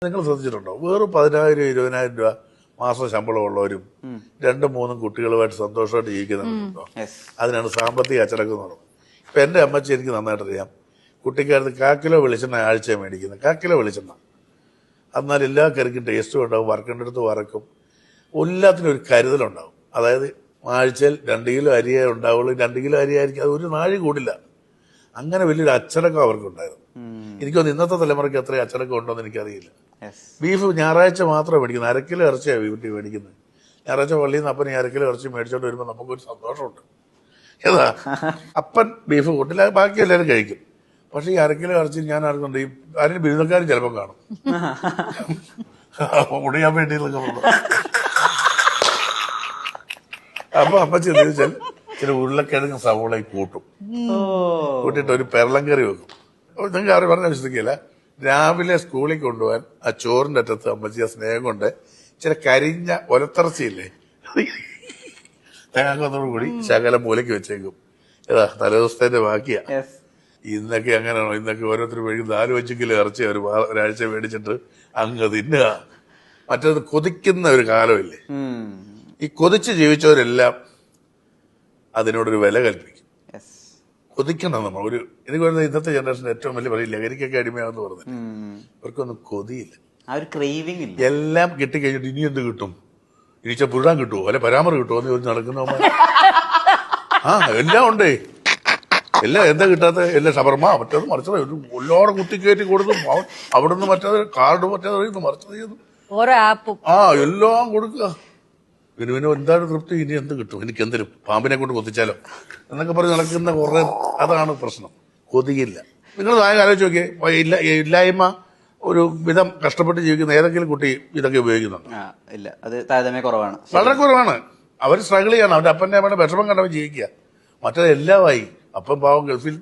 നിങ്ങൾ ശ്രദ്ധിച്ചിട്ടുണ്ടോ? വെറും 10,000 20,000 രൂപ മാസം ശമ്പളമുള്ളവരും 2-3 കുട്ടികളുമായിട്ട് സന്തോഷമായിട്ട് ജീവിക്കുന്നുണ്ടോ? അതിനാണ് സാമ്പത്തിക അച്ചടക്കം എന്ന് പറയുന്നത്. ഇപ്പൊ എന്റെ അമ്മച്ചി എനിക്ക് നന്നായിട്ട് അറിയാം. കുട്ടിക്കാലത്ത് 1/4 കിലോ വെളിച്ചെണ്ണ ആഴ്ച മേടിക്കുന്നത്. 1/4 കിലോ വെളിച്ചെണ്ണ. എന്നാൽ എല്ലാ കറിക്കും ടേസ്റ്റും ഉണ്ടാവും, വറക്കേണ്ട അടുത്ത് വറക്കും, എല്ലാത്തിനും ഒരു കരുതലുണ്ടാവും. അതായത് ആഴ്ചയിൽ 2 കിലോ അരിയേ ഉണ്ടാവുള്ളൂ. 2 കിലോ അരി ആയിരിക്കും, അത് ഒരു നാഴി കൂടില്ല. അങ്ങനെ വലിയൊരു അച്ചടക്കം അവർക്കുണ്ടായിരുന്നു. എനിക്കൊന്ന് ഇന്നത്തെ തലമുറയ്ക്ക് അത്രയും അച്ചടക്കം ഉണ്ടോന്ന് എനിക്കറിയില്ല. ബീഫ് ഞായറാഴ്ച മാത്രമേ മേടിക്കുന്നത്. 1/2 കിലോ ഇറച്ചിയാണ് വീട്ടിൽ മേടിക്കുന്നത്. ഞായറാഴ്ച പള്ളിയിൽ നിന്ന് അപ്പൻ 1/2 കിലോ ഇറച്ചി മേടിച്ചോണ്ട് വരുമ്പോൾ നമുക്കൊരു സന്തോഷമുണ്ട്. ഏതാ അപ്പൻ ബീഫ് കൂട്ടില്ല, ബാക്കി എല്ലാവരും കഴിക്കും. പക്ഷെ ഈ 1/2 കിലോ ഇറച്ചി ഞാൻ ആർക്കുണ്ട്, ഈ ആരും ബിരുദക്കാരും ചിലപ്പോൾ കാണും ഉടയാൻ വേണ്ടി. അപ്പൊ അമ്മച്ചി എന്താ വെച്ചാൽ ചില ഉരുളക്കിഴങ്ങ് സവോളയും കൂട്ടും, കൂട്ടിയിട്ട് ഒരു പെരളം കറി വെക്കും. നിങ്ങൾക്ക് ആരും പറഞ്ഞ വിശ്വസിക്കില്ല. രാവിലെ സ്കൂളിൽ കൊണ്ടുപോകാൻ ആ ചോറിന്റെ അറ്റത്ത് അമ്മച്ചി ആ സ്നേഹം കൊണ്ട് ചില കരിഞ്ഞ ഒലത്തിറച്ചിയില്ലേ, തേങ്ങാക്കൊന്നോട് കൂടി ശകലം മൂലയ്ക്ക് വെച്ചേക്കും. ഏതാ തലേദിവസത്തിന്റെ ബാക്കിയാ. ഇന്നൊക്കെ അങ്ങനെയാണോ? ഇന്നൊക്കെ ഓരോരുത്തർ മേടിക്കും 4-5 കിലോ ഇറച്ചി ഒരാഴ്ച മേടിച്ചിട്ട് അങ്ങ് തിന്നുക. മറ്റേത് കൊതിക്കുന്ന ഒരു കാലമില്ലേ? ഈ കൊതിച്ച് ജീവിച്ചവരെല്ലാം അതിനോടൊരു വില കൽപ്പിക്കും. കൊതിക്കണം നമ്മൾ. എനിക്ക് പറയുന്നത് ഇന്നത്തെ ജനറേഷന്റെ ഏറ്റവും വലിയ പറയും ലഹരിക്കൊക്കെ അടിമയാണെന്ന് പറഞ്ഞത്. ഇവർക്കൊന്നും കൊതിയില്ല, എല്ലാം കിട്ടിക്കഴിഞ്ഞിട്ട് ഇനി എന്ത് കിട്ടും, ഇനിച്ച പുഴാൻ കിട്ടുമോ അല്ലെ പരാമർ കിട്ടുമോ എന്ന് ചോദിച്ച് നടക്കുന്ന എല്ലാം ഉണ്ടേ. എല്ലാം എന്താ കിട്ടാത്ത, എല്ലാം ഷവർമ മറ്റേത് മറിച്ചത് എല്ലാവരും കുത്തിക്കയറ്റി കൊടുത്തു. അവിടുന്ന് മറ്റേത് കാർഡ് മറ്റേത് മറിച്ചത് ചെയ്തു, എല്ലാം കൊടുക്കുക. പിന്നെ എന്താണ് തൃപ്തി? ഇനി എന്ത് കിട്ടും, എനിക്ക് എന്തിനും പാമ്പിനെ കൊണ്ട് കൊത്തിച്ചാലോ എന്നൊക്കെ പറഞ്ഞ് നടക്കുന്ന കുറെ. അതാണ് പ്രശ്നം, കൊതിയില്ല. നിങ്ങൾ ആലോചിച്ച് നോക്കിയേ, ഇല്ലായ്മ ഒരു വിധം കഷ്ടപ്പെട്ട് ജീവിക്കുന്ന ഏതെങ്കിലും കുട്ടി ഇതൊക്കെ ഉപയോഗിക്കുന്നുണ്ട്? ഇല്ല, അത് താരതമ്യം കുറവാണ്, വളരെ കുറവാണ്. അവർ സ്ട്രഗിൾ ചെയ്യണം, അവന്റെ അപ്പന്റെ അമ്മയുടെ വിഷമം കണ്ടവൻ ജീവിക്കുക. മറ്റേത് എല്ലാമായി. അപ്പം പാവം ഗൾഫിൽ